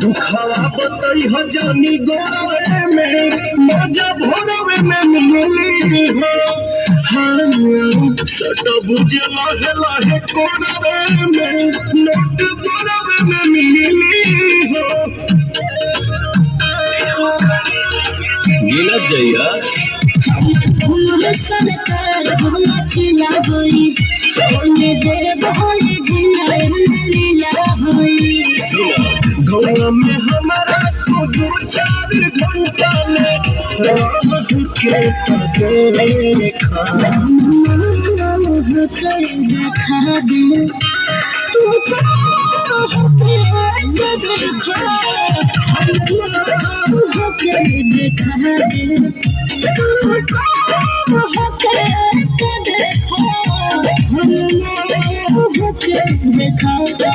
दुखवा बताई हो जानी गोरवे में मजा भोरवे में मिली हो। हाँ सट बुझे लाहे लाहे कोरवे में नोट गोरवे में मिली हो। गिनत जइया गौवा में हमारा तो 2-4 घंटा ले राह के देखा दे तू देखा दे